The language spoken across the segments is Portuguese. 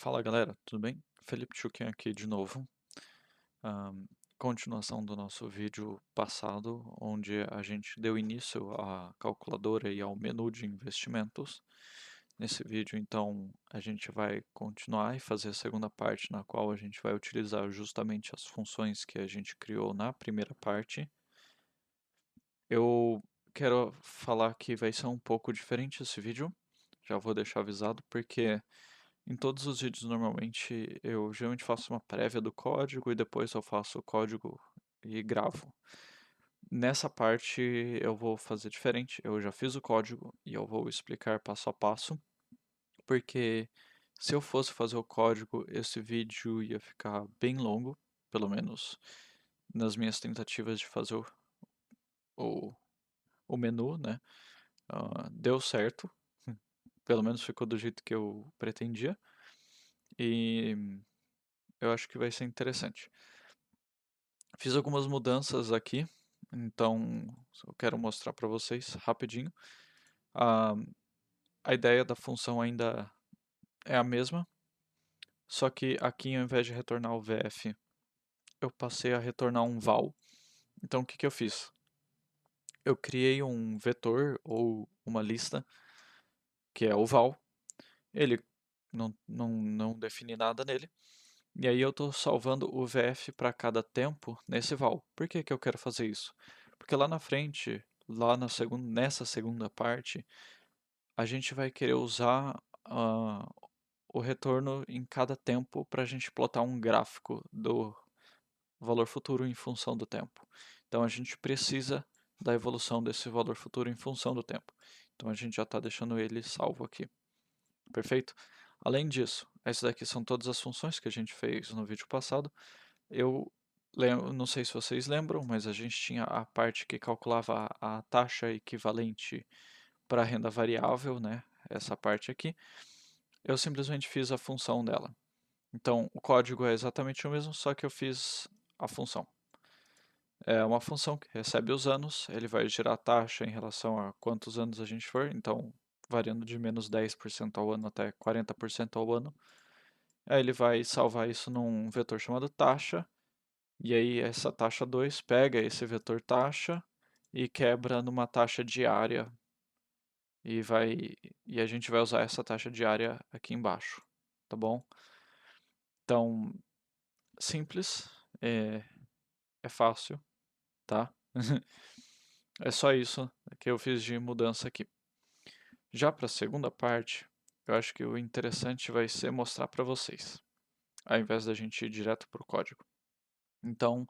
Fala galera, tudo bem? Felipe Chuquem aqui de novo. Ahn, Continuação do nosso vídeo passado, onde a gente deu início à calculadora e ao menu de investimentos. Nesse vídeo, então, a gente vai continuar e fazer a segunda parte, na qual a gente vai utilizar justamente as funções que a gente criou na primeira parte. Eu quero falar que vai ser um pouco diferente esse vídeo, já vou deixar avisado, porque em todos os vídeos, normalmente, eu geralmente faço uma prévia do código e depois eu faço o código e gravo. Nessa parte eu vou fazer diferente, eu já fiz o código e eu vou explicar passo a passo, porque se eu fosse fazer o código, esse vídeo ia ficar bem longo, pelo menos nas minhas tentativas de fazer o, o menu, né? Deu certo, pelo menos ficou do jeito que eu pretendia, e eu acho que vai ser interessante. Fiz algumas mudanças aqui, então eu quero mostrar para vocês rapidinho. A, a ideia da função ainda é a mesma, só que aqui ao invés de retornar o VF, eu passei a retornar um val. Então o que eu fiz? Eu criei um vetor ou uma lista, que é o val. Ele não define nada nele. E aí eu estou salvando o VF para cada tempo nesse val. Por que que eu quero fazer isso? Porque lá na frente, nessa segunda parte, a gente vai querer usar o retorno em cada tempo para a gente plotar um gráfico do valor futuro em função do tempo. Então a gente precisa da evolução desse valor futuro em função do tempo. Então a gente já está deixando ele salvo aqui. Perfeito? Além disso, essas daqui são todas as funções que a gente fez no vídeo passado. Eu não sei se vocês lembram, mas a gente tinha a parte que calculava a taxa equivalente para a renda variável, né? Essa parte aqui. Eu simplesmente fiz a função dela. Então, o código é exatamente o mesmo, só que eu fiz a função. É uma função que recebe os anos, ele vai gerar a taxa em relação a quantos anos a gente for, então variando de menos 10% ao ano até 40% ao ano. Aí ele vai salvar isso num vetor chamado taxa, e aí essa taxa 2 pega esse vetor taxa e quebra numa taxa diária e a gente vai usar essa taxa diária aqui embaixo, tá bom? Então, simples, é, é fácil, tá? É só isso que eu fiz de mudança aqui. Já para a segunda parte, eu acho que o interessante vai ser mostrar para vocês, ao invés da gente ir direto para o código. Então,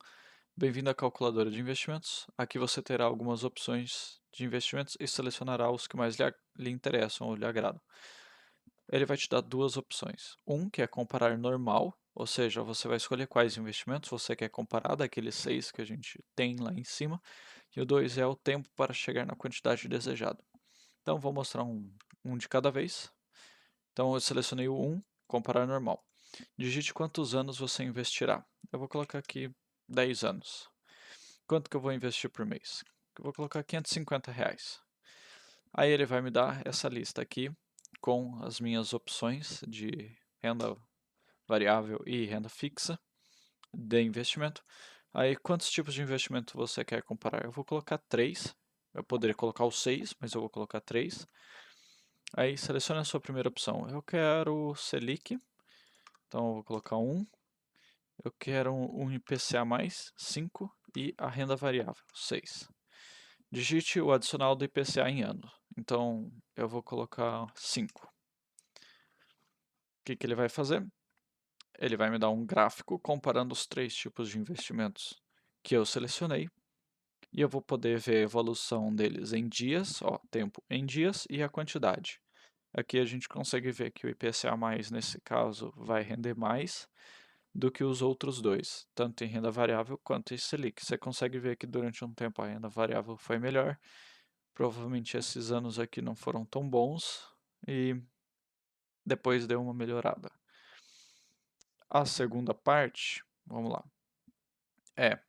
bem-vindo à calculadora de investimentos. Aqui você terá algumas opções de investimentos e selecionará os que mais lhe interessam ou lhe agradam. Ele vai te dar duas opções. Um, que é comparar normal, ou seja, você vai escolher quais investimentos você quer comparar daqueles 6 que a gente tem lá em cima. E o 2 é o tempo para chegar na quantidade desejada. Então, vou mostrar um de cada vez. Então, eu selecionei o 1, comparar normal. Digite quantos anos você investirá. Eu vou colocar aqui 10 anos. Quanto que eu vou investir por mês? Eu vou colocar R$ 550. Aí ele vai me dar essa lista aqui com as minhas opções de renda variável e renda fixa de investimento. Aí quantos tipos de investimento você quer comparar? Eu vou colocar 3. Eu poderia colocar os 6, mas eu vou colocar 3. Aí selecione a sua primeira opção. Eu quero Selic, então eu vou colocar 1. Eu quero um IPCA mais 5 e a renda variável 6. Digite o adicional do IPCA em ano. Então eu vou colocar 5. O que ele vai fazer? Ele vai me dar um gráfico comparando os 3 tipos de investimentos que eu selecionei. E eu vou poder ver a evolução deles em dias, ó, tempo em dias e a quantidade. Aqui a gente consegue ver que o IPCA+, nesse caso, vai render mais do que os outros dois, tanto em renda variável quanto em Selic. Você consegue ver que durante um tempo a renda variável foi melhor, provavelmente esses anos aqui não foram tão bons e depois deu uma melhorada. A segunda parte, vamos lá, é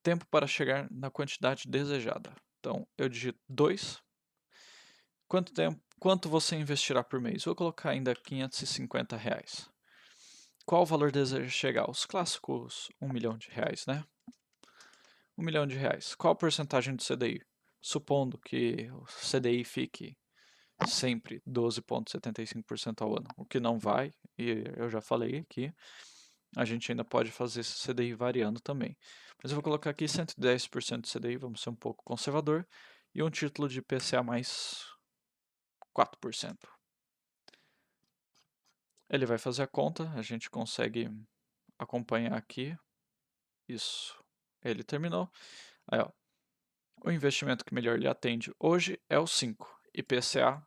tempo para chegar na quantidade desejada. Então, eu digito 2. Quanto você investirá por mês? Vou colocar ainda R$ 550. Qual valor deseja chegar? Os clássicos R$ 1 milhão, né? R$ 1 milhão. Qual a porcentagem do CDI? Supondo que o CDI fique sempre 12,75% ao ano, o que não vai, e eu já falei aqui, a gente ainda pode fazer esse CDI variando também. Mas eu vou colocar aqui 110% de CDI, vamos ser um pouco conservador, e um título de IPCA mais 4%. Ele vai fazer a conta, a gente consegue acompanhar aqui. Isso, ele terminou. Aí, ó, o investimento que melhor lhe atende hoje é o 5, IPCA+,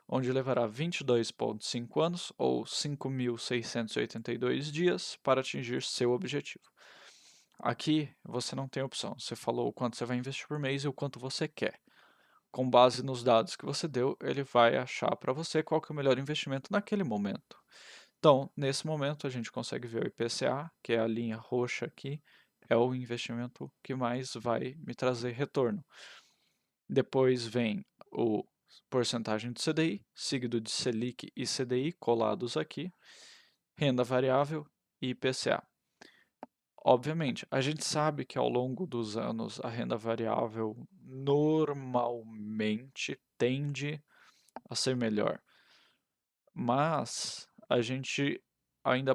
onde levará 22,5 anos ou 5.682 dias para atingir seu objetivo. Aqui você não tem opção, você falou o quanto você vai investir por mês e o quanto você quer. Com base nos dados que você deu, ele vai achar para você qual que é o melhor investimento naquele momento. Então, nesse momento, a gente consegue ver o IPCA, que é a linha roxa aqui, é o investimento que mais vai me trazer retorno. Depois vem o porcentagem do CDI, seguido de Selic e CDI colados aqui, renda variável e IPCA. Obviamente, a gente sabe que ao longo dos anos a renda variável normalmente tende a ser melhor, mas a gente ainda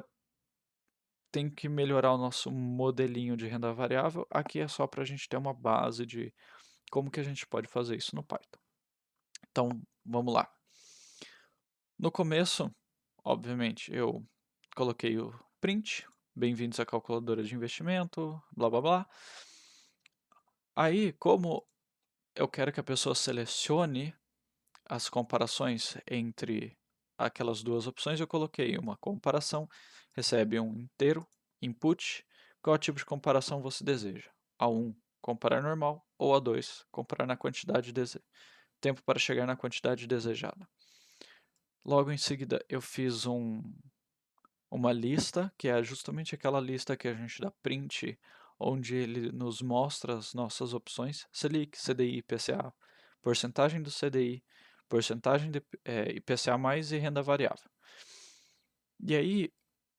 tem que melhorar o nosso modelinho de renda variável. Aqui é só para a gente ter uma base de como que a gente pode fazer isso no Python. Então, vamos lá. No começo, obviamente, eu coloquei o print, bem-vindos à calculadora de investimento, blá blá blá. Aí, como eu quero que a pessoa selecione as comparações entre aquelas duas opções, eu coloquei uma comparação, recebe um inteiro, input, qual tipo de comparação você deseja? A1, comparar normal, ou A2, comparar na quantidade tempo para chegar na quantidade desejada. Logo em seguida, eu fiz uma lista, que é justamente aquela lista que a gente dá print, onde ele nos mostra as nossas opções, Selic, CDI, IPCA, porcentagem do CDI, porcentagem de IPCA+, e renda variável. E aí,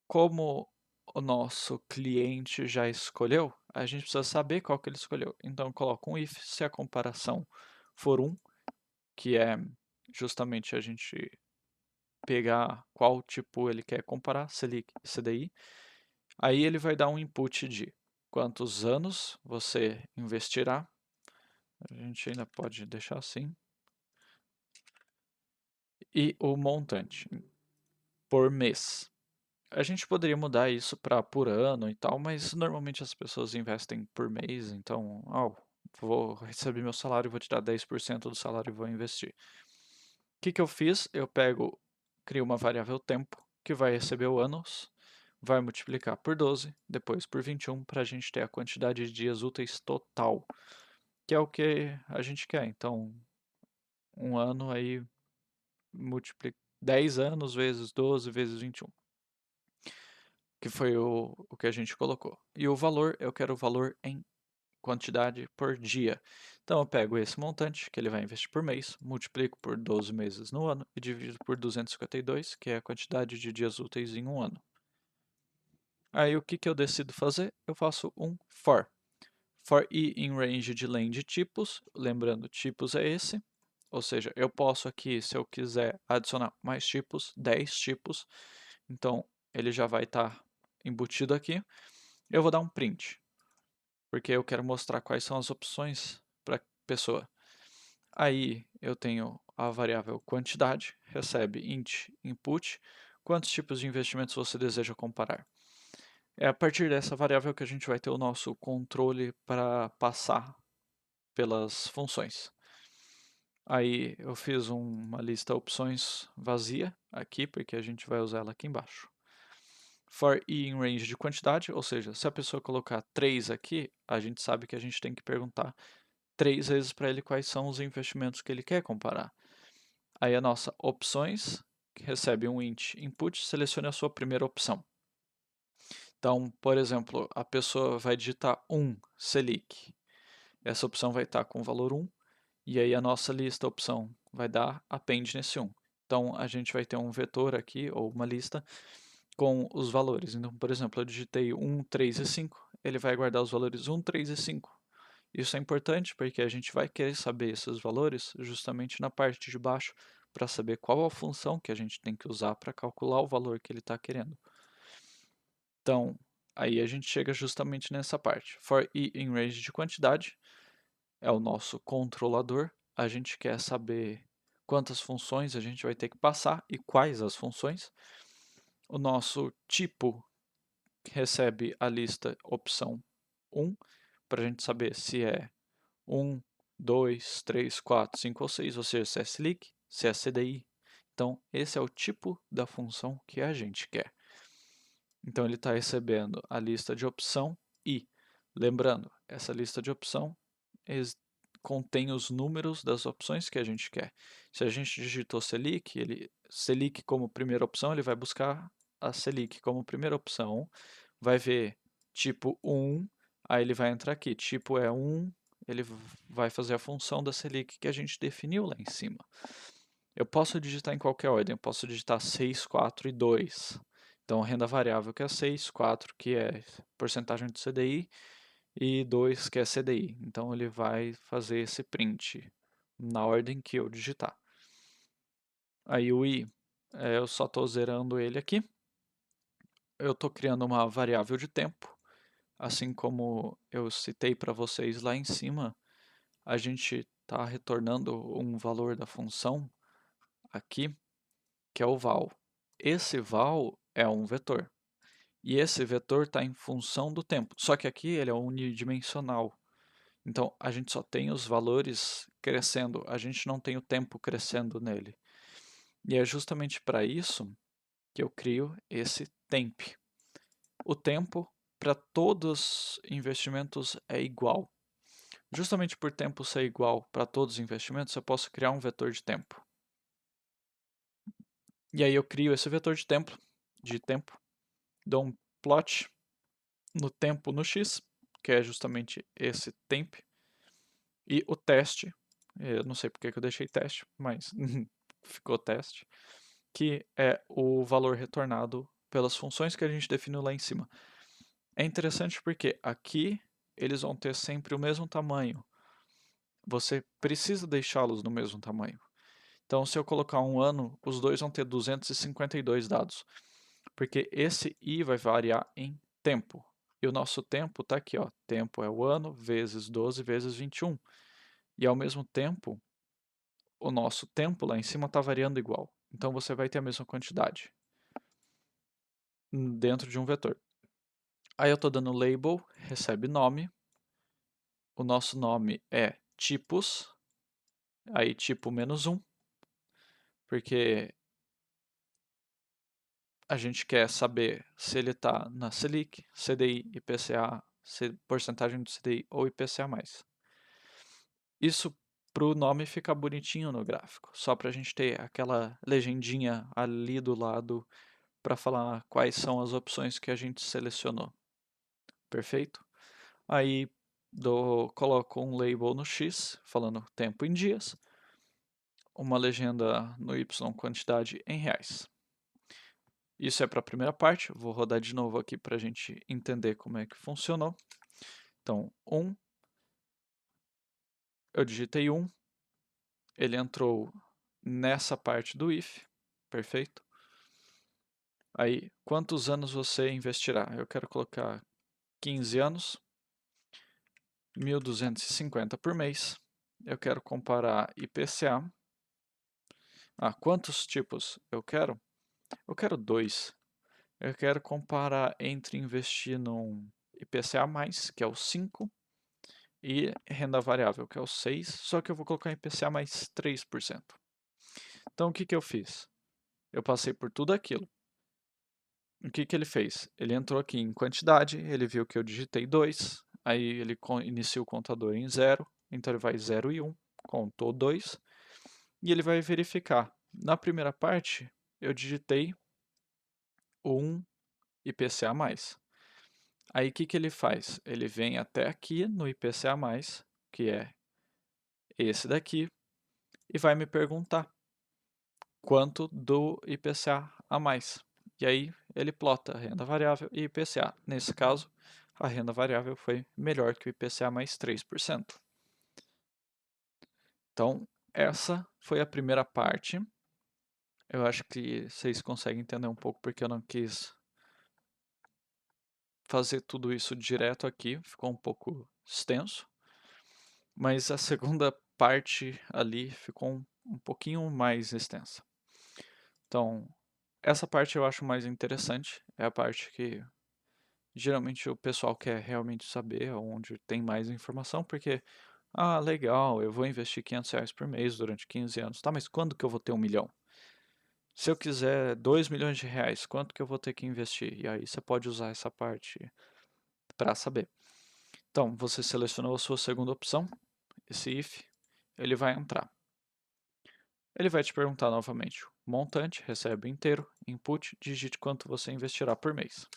como o nosso cliente já escolheu, a gente precisa saber qual que ele escolheu. Então, eu coloco um if se a comparação for 1, que é justamente a gente pegar qual tipo ele quer comparar, Selic e CDI. Aí ele vai dar um input de quantos anos você investirá. A gente ainda pode deixar assim. E o montante por mês. A gente poderia mudar isso para por ano e tal, mas normalmente as pessoas investem por mês, então, vou receber meu salário, vou tirar 10% do salário e vou investir. O que que eu fiz? Eu crio uma variável tempo, que vai receber o anos, vai multiplicar por 12, depois por 21, para a gente ter a quantidade de dias úteis total, que é o que a gente quer. Então, um ano aí multiplica 10 anos vezes 12 vezes 21, que foi o que a gente colocou. E o valor, eu quero o valor em quantidade por dia. Então eu pego esse montante que ele vai investir por mês, multiplico por 12 meses no ano e divido por 252, que é a quantidade de dias úteis em um ano. Aí o que que eu decido fazer? Eu faço um for. For i em range de len de tipos, lembrando tipos é esse, ou seja, eu posso aqui, se eu quiser adicionar mais tipos, 10 tipos, então ele já vai estar embutido aqui. Eu vou dar um print, porque eu quero mostrar quais são as opções para a pessoa. Aí eu tenho a variável quantidade, recebe int input, quantos tipos de investimentos você deseja comparar. É a partir dessa variável que a gente vai ter o nosso controle para passar pelas funções. Aí eu fiz uma lista opções vazia aqui, porque a gente vai usar ela aqui embaixo. For i em range de quantidade, ou seja, se a pessoa colocar 3 aqui, a gente sabe que a gente tem que perguntar 3 vezes para ele quais são os investimentos que ele quer comparar. Aí a nossa opções, que recebe um int input, selecione a sua primeira opção. Então, por exemplo, a pessoa vai digitar 1 Selic. Essa opção vai estar com o valor 1, e aí a nossa lista opção vai dar append nesse 1. Então, a gente vai ter um vetor aqui, ou uma lista, com os valores. Então, por exemplo, eu digitei 1, 3 e 5, ele vai guardar os valores 1, 3 e 5. Isso é importante porque a gente vai querer saber esses valores justamente na parte de baixo para saber qual a função que a gente tem que usar para calcular o valor que ele está querendo. Então, aí a gente chega justamente nessa parte. For i em range de quantidade é o nosso controlador. A gente quer saber quantas funções a gente vai ter que passar e quais as funções. O nosso tipo recebe a lista opção 1, para a gente saber se é 1, 2, 3, 4, 5 ou 6, ou seja, se é slick, se é CDI. Então, esse é o tipo da função que a gente quer. Então, ele está recebendo a lista de opção e, lembrando, essa lista de opção contém os números das opções que a gente quer. Se a gente digitou selic, selic como primeira opção, ele vai buscar a selic como primeira opção, vai ver tipo 1, aí ele vai entrar aqui, tipo é 1, ele vai fazer a função da selic que a gente definiu lá em cima. Eu posso digitar em qualquer ordem, eu posso digitar 6, 4 e 2. Então, renda variável que é 6, 4 que é porcentagem do CDI e 2 que é CDI. Então, ele vai fazer esse print na ordem que eu digitar. Aí o i, eu só estou zerando ele aqui. Eu estou criando uma variável de tempo. Assim como eu citei para vocês lá em cima, a gente está retornando um valor da função aqui, que é o val. Esse val é um vetor. E esse vetor está em função do tempo. Só que aqui ele é unidimensional. Então, a gente só tem os valores crescendo, a gente não tem o tempo crescendo nele. E é justamente para isso que eu crio esse temp. O tempo para todos os investimentos é igual. Justamente por tempo ser igual para todos os investimentos, eu posso criar um vetor de tempo. E aí eu crio esse vetor de tempo, dou um plot no tempo no x, que é justamente esse temp, e o teste, eu não sei porque que eu deixei teste, mas ficou teste, que é o valor retornado pelas funções que a gente definiu lá em cima. É interessante porque aqui eles vão ter sempre o mesmo tamanho. Você precisa deixá-los no mesmo tamanho. Então, se eu colocar um ano, os dois vão ter 252 dados, porque esse i vai variar em tempo. E o nosso tempo está aqui, ó. Tempo é o ano vezes 12 vezes 21. E ao mesmo tempo, o nosso tempo lá em cima está variando igual. Então você vai ter a mesma quantidade dentro de um vetor. Aí eu estou dando label, recebe nome. O nosso nome é tipos. Aí tipo -1, porque a gente quer saber se ele está na Selic, CDI, IPCA, porcentagem do CDI ou IPCA+. Isso para o nome ficar bonitinho no gráfico, só para a gente ter aquela legendinha ali do lado para falar quais são as opções que a gente selecionou. Perfeito? Aí coloco um label no X, falando tempo em dias, uma legenda no Y, quantidade em reais. Isso é para a primeira parte, vou rodar de novo aqui para a gente entender como é que funcionou. Então, 1, eu digitei 1, ele entrou nessa parte do if, perfeito? Aí, quantos anos você investirá? Eu quero colocar 15 anos, 1.250 por mês. Eu quero comparar IPCA. Quantos tipos eu quero? Eu quero 2. Eu quero comparar entre investir num IPCA+, que é o 5, e renda variável, que é o 6, só que eu vou colocar IPCA mais 3%. Então, o que eu fiz? Eu passei por tudo aquilo. O que ele fez? Ele entrou aqui em quantidade, ele viu que eu digitei 2, aí ele inicia o contador em 0, então ele vai 0 e 1, contou 2, e ele vai verificar. Na primeira parte, eu digitei 1 IPCA+. Aí o que ele faz? Ele vem até aqui no IPCA+, que é esse daqui, e vai me perguntar quanto do IPCA a mais. E aí ele plota a renda variável e IPCA. Nesse caso, a renda variável foi melhor que o IPCA mais 3%. Então, essa foi a primeira parte. Eu acho que vocês conseguem entender um pouco porque eu não quis fazer tudo isso direto aqui, ficou um pouco extenso. Mas a segunda parte ali ficou um pouquinho mais extensa. Então, essa parte eu acho mais interessante, é a parte que geralmente o pessoal quer realmente saber, onde tem mais informação, porque, ah, legal, eu vou investir R$ 500 por mês durante 15 anos. Tá, mas quando que eu vou ter 1 milhão? Se eu quiser 2 milhões de reais, quanto que eu vou ter que investir? E aí você pode usar essa parte para saber. Então, você selecionou a sua segunda opção, esse if, ele vai entrar. Ele vai te perguntar novamente o montante, recebe inteiro, input, digite quanto você investirá por mês.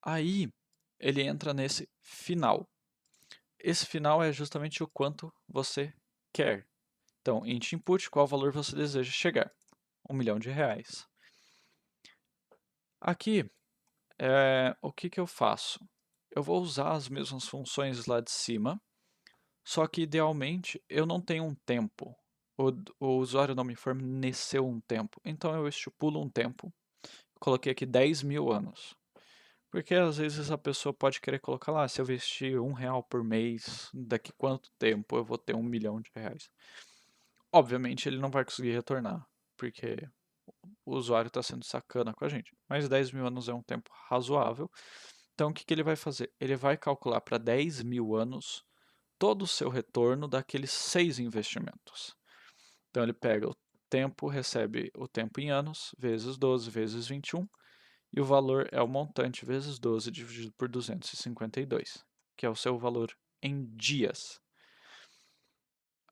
Aí, ele entra nesse final. Esse final é justamente o quanto você quer. Então, int input, qual valor você deseja chegar? R$ 1 milhão. Aqui, o que eu faço? Eu vou usar as mesmas funções lá de cima, só que idealmente eu não tenho um tempo. O usuário não me forneceu um tempo, então eu estipulo um tempo. Coloquei aqui 10 mil anos. Porque às vezes a pessoa pode querer colocar lá, se eu investir R$ 1 por mês, daqui quanto tempo eu vou ter R$ 1 milhão? Obviamente ele não vai conseguir retornar, porque o usuário está sendo sacana com a gente. Mas 10 mil anos é um tempo razoável. Então o que ele vai fazer? Ele vai calcular para 10 mil anos todo o seu retorno daqueles 6 investimentos. Então ele pega o tempo, recebe o tempo em anos, vezes 12, vezes 21, e o valor é o montante vezes 12 dividido por 252, que é o seu valor em dias.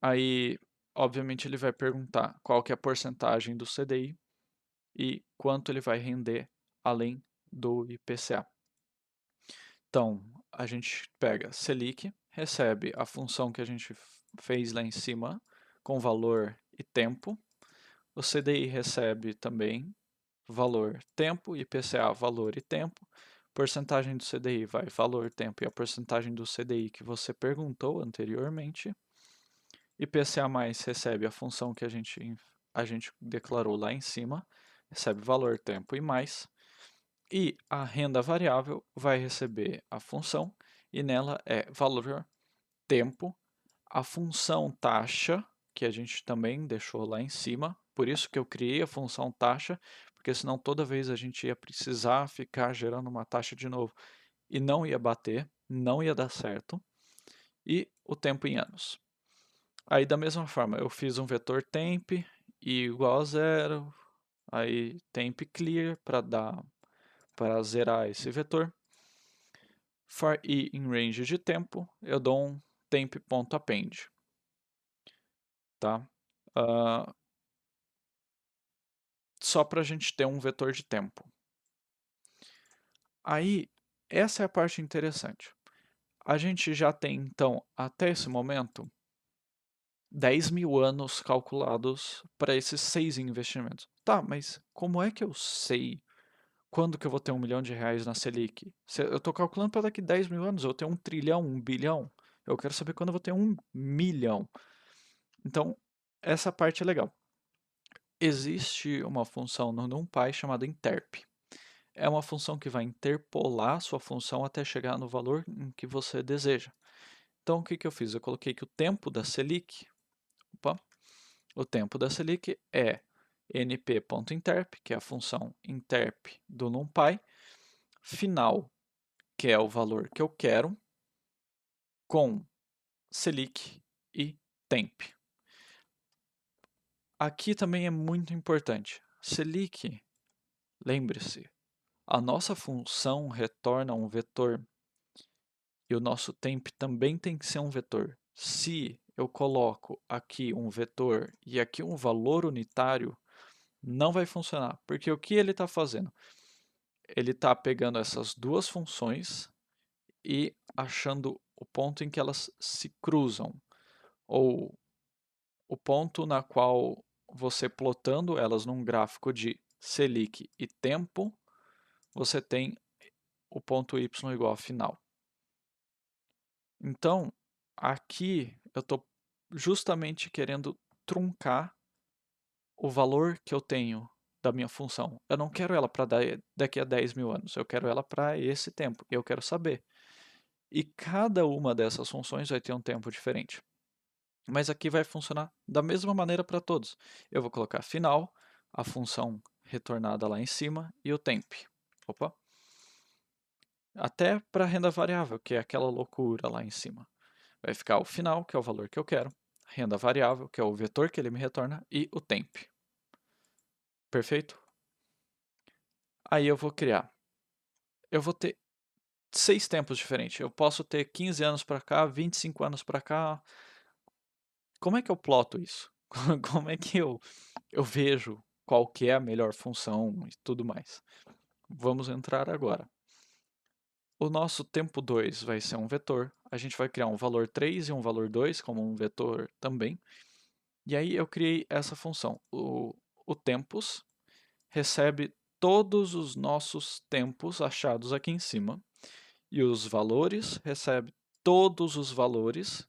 Aí, obviamente, ele vai perguntar qual que é a porcentagem do CDI e quanto ele vai render além do IPCA. Então, a gente pega Selic, recebe a função que a gente fez lá em cima, com valor e tempo. O CDI recebe também valor, tempo, IPCA, valor e tempo. Porcentagem do CDI vai valor, tempo e a porcentagem do CDI que você perguntou anteriormente. IPCA mais recebe a função que a gente declarou lá em cima, recebe valor, tempo e mais. E a renda variável vai receber a função e nela é valor, tempo, a função taxa, que a gente também deixou lá em cima, por isso que eu criei a função taxa, porque senão toda vez a gente ia precisar ficar gerando uma taxa de novo e não ia bater, não ia dar certo, e o tempo em anos. Aí da mesma forma, eu fiz um vetor temp e igual a zero, aí temp clear para zerar esse vetor. For i em range de tempo, eu dou um temp.append, tá? Só para a gente ter um vetor de tempo. Aí, essa é a parte interessante. A gente já tem, então, até esse momento, 10 mil anos calculados para esses 6 investimentos. Tá, mas como é que eu sei quando que eu vou ter R$ 1 milhão na Selic? Eu estou calculando para daqui 10 mil anos, eu tenho 1 trilhão, 1 bilhão. Eu quero saber quando eu vou ter 1 milhão. Então, essa parte é legal. Existe uma função no NumPy chamada interp. É uma função que vai interpolar sua função até chegar no valor em que você deseja. Então, o que eu fiz? Eu coloquei que o tempo da Selic, o tempo da Selic é np.interp, que é a função interp do NumPy, final, que é o valor que eu quero, com Selic e temp. Aqui também é muito importante. Selic, lembre-se, a nossa função retorna um vetor e o nosso temp também tem que ser um vetor. Se eu coloco aqui um vetor e aqui um valor unitário, não vai funcionar, porque o que ele está fazendo? Ele está pegando essas duas funções e achando o ponto em que elas se cruzam, ou o ponto na qual você plotando elas num gráfico de Selic e tempo, você tem o ponto y igual a final. Então, aqui eu estou justamente querendo truncar o valor que eu tenho da minha função. Eu não quero ela para daqui a 10 mil anos, eu quero ela para esse tempo, eu quero saber. E cada uma dessas funções vai ter um tempo diferente. Mas aqui vai funcionar da mesma maneira para todos. Eu vou colocar final, a função retornada lá em cima e o temp. Opa! Até para renda variável, que é aquela loucura lá em cima. Vai ficar o final, que é o valor que eu quero, renda variável, que é o vetor que ele me retorna, e o temp. Perfeito? Aí eu vou criar. Eu vou ter 6 tempos diferentes. Eu posso ter 15 anos para cá, 25 anos para cá. Como é que eu ploto isso? Como é que eu vejo qual que é a melhor função e tudo mais? Vamos entrar agora. O nosso tempo 2 vai ser um vetor. A gente vai criar um valor 3 e um valor 2 como um vetor também. E aí eu criei essa função. O tempos recebe todos os nossos tempos achados aqui em cima. E os valores recebe todos os valores.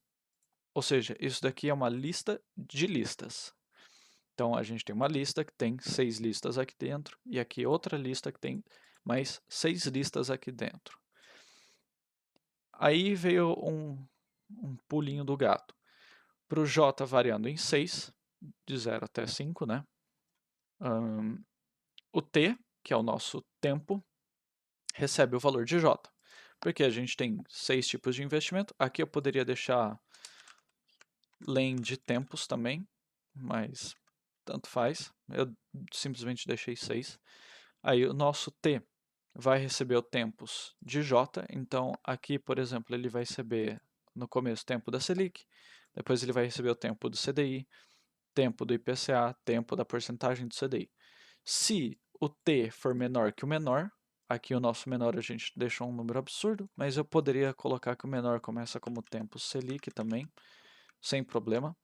Ou seja, isso daqui é uma lista de listas. Então a gente tem uma lista que tem 6 listas aqui dentro. E aqui outra lista que tem mais 6 listas aqui dentro. Aí veio um pulinho do gato. Para o J variando em 6, de 0 até 5, né? O T, que é o nosso tempo, recebe o valor de J. Porque a gente tem 6 tipos de investimento. Aqui eu poderia deixar len de tempos também, mas tanto faz. Eu simplesmente deixei 6. Aí o nosso T vai receber o tempos de J. Então aqui, por exemplo, ele vai receber no começo o tempo da Selic. Depois ele vai receber o tempo do CDI, tempo do IPCA, tempo da porcentagem do CDI. Se o T for menor que o menor, aqui o nosso menor a gente deixou um número absurdo, mas eu poderia colocar que o menor começa como tempo Selic também, sem problema.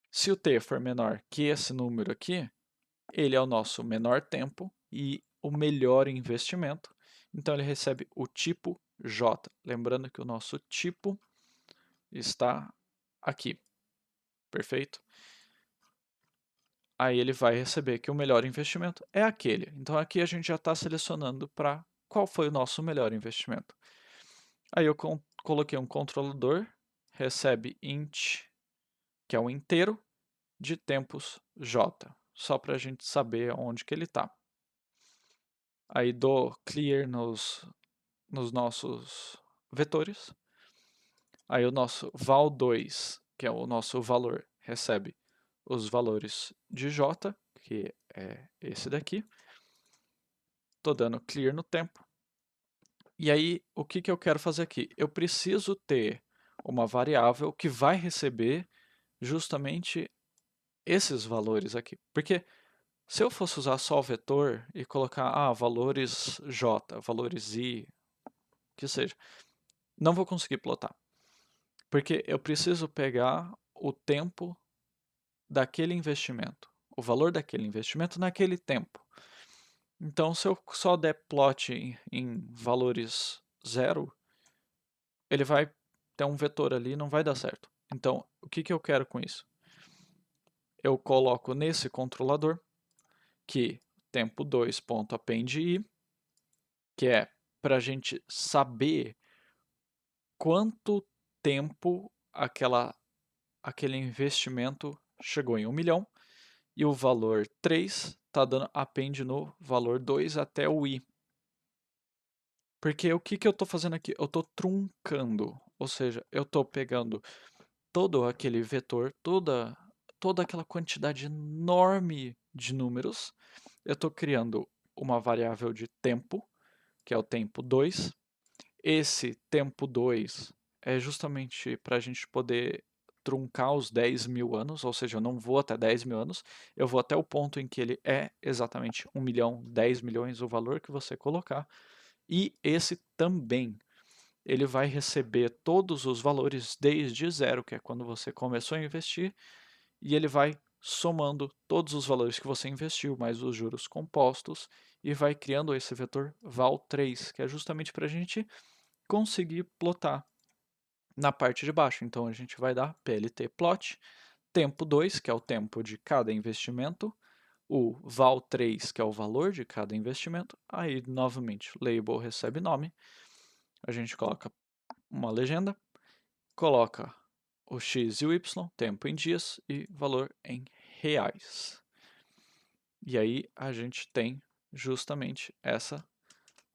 Se o T for menor que esse número aqui, ele é o nosso menor tempo e o melhor investimento. Então ele recebe o tipo J. Lembrando que o nosso tipo está aqui. Perfeito? Aí ele vai receber que o melhor investimento é aquele. Então aqui a gente já está selecionando para qual foi o nosso melhor investimento. Aí eu coloquei um controlador, recebe int, que é um inteiro, de tempos j, só para a gente saber onde que ele está. Aí dou clear nos nossos vetores. Aí o nosso val2, que é o nosso valor, recebe os valores de j, que é esse daqui. Estou dando clear no tempo. E aí, o que eu quero fazer aqui? Eu preciso ter uma variável que vai receber justamente esses valores aqui. Porque se eu fosse usar só o vetor e colocar valores j, valores i, que seja, não vou conseguir plotar. Porque eu preciso pegar o tempo daquele investimento, o valor daquele investimento naquele tempo. Então, se eu só der plot em valores zero, ele vai ter um vetor ali e não vai dar certo. Então, o que eu quero com isso? Eu coloco nesse controlador que tempo2.append i, que é para a gente saber quanto tempo aquele investimento chegou em 1 milhão, e o valor 3 está dando append no valor 2 até o i. Porque o que eu estou fazendo aqui? Eu estou truncando, ou seja, eu estou pegando todo aquele vetor, toda aquela quantidade enorme de números, eu estou criando uma variável de tempo, que é o tempo 2. Esse tempo 2 é justamente para a gente poder truncar os 10 mil anos, ou seja, eu não vou até 10 mil anos, eu vou até o ponto em que ele é exatamente 1 milhão, 10 milhões, o valor que você colocar. E esse também, ele vai receber todos os valores desde zero, que é quando você começou a investir, e ele vai somando todos os valores que você investiu, mais os juros compostos, e vai criando esse vetor val3, que é justamente para a gente conseguir plotar na parte de baixo. Então a gente vai dar PLT plot, tempo 2, que é o tempo de cada investimento, o val3, que é o valor de cada investimento, aí novamente label recebe nome, a gente coloca uma legenda, coloca o x e o y, tempo em dias e valor em reais. E aí a gente tem justamente essa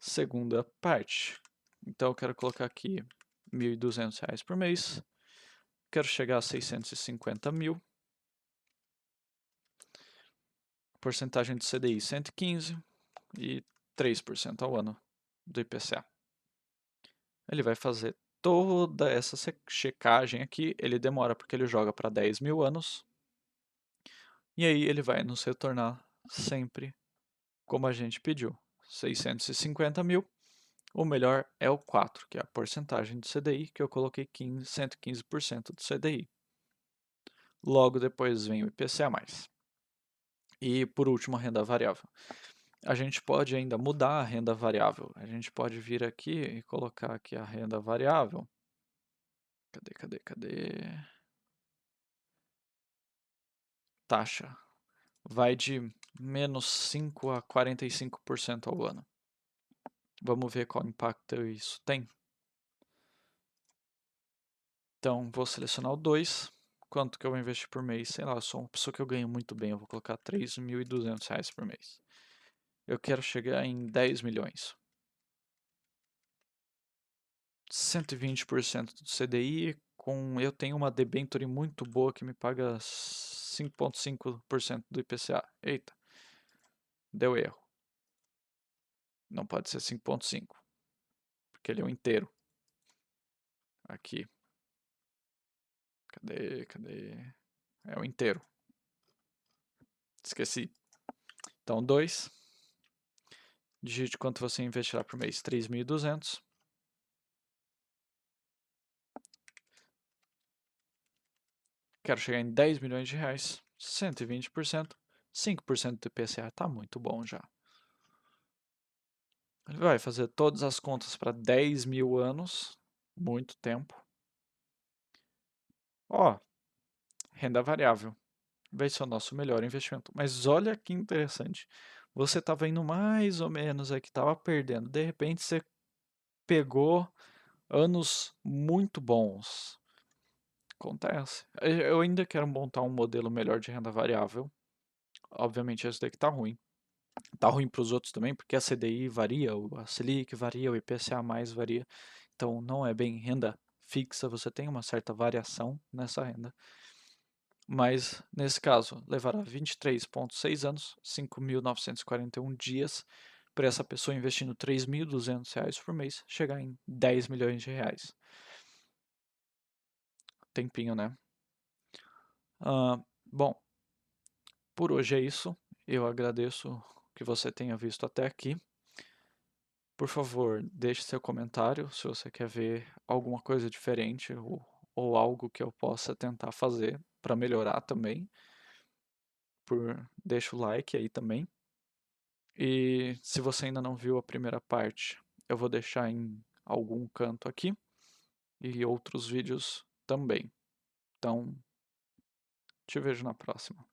segunda parte. Então eu quero colocar aqui R$ 1.200 por mês, quero chegar a 650 mil, porcentagem de CDI 115 e 3% ao ano do IPCA. Ele vai fazer toda essa checagem aqui, ele demora porque ele joga para 10 mil anos, e aí ele vai nos retornar sempre como a gente pediu, 650 mil. O melhor é o 4, que é a porcentagem de CDI, que eu coloquei 115% do CDI. Logo depois vem o IPCA+. E por último, a renda variável. A gente pode ainda mudar a renda variável. A gente pode vir aqui e colocar aqui a renda variável. Cadê? Taxa. Vai de menos 5 a 45% ao ano. Vamos ver qual impacto isso tem. Então, vou selecionar o 2. Quanto que eu vou investir por mês? Sei lá, eu sou uma pessoa que eu ganho muito bem. Eu vou colocar R$ 3.200 por mês. Eu quero chegar em 10 milhões. 120% do CDI. Eu tenho uma debenture muito boa que me paga 5,5% do IPCA. Eita, deu erro. Não pode ser 5,5, porque ele é o inteiro. Aqui. Cadê? É o inteiro. Esqueci. Então, 2. Digite quanto você investirá por mês. 3.200. Quero chegar em 10 milhões de reais. 120%. 5% do IPCA. Está muito bom já. Ele vai fazer todas as contas para 10 mil anos. Muito tempo. Ó, renda variável. Vai ser o nosso melhor investimento. Mas olha que interessante. Você estava indo mais ou menos aqui, estava perdendo. De repente você pegou anos muito bons. Acontece. Eu ainda quero montar um modelo melhor de renda variável. Obviamente esse daqui está ruim. Está ruim para os outros também, porque a CDI varia, a Selic varia, o IPCA mais varia. Então não é bem renda fixa, você tem uma certa variação nessa renda. Mas nesse caso, levará 23,6 anos, 5.941 dias, para essa pessoa investindo R$ 3.200 por mês, chegar em 10 milhões de reais. Tempinho, né? Bom, por hoje é isso. Eu agradeço que você tenha visto até aqui. Por favor, deixe seu comentário se você quer ver alguma coisa diferente ou algo que eu possa tentar fazer para melhorar também. Deixa o like aí também. E se você ainda não viu a primeira parte, eu vou deixar em algum canto aqui e outros vídeos também. Então, te vejo na próxima.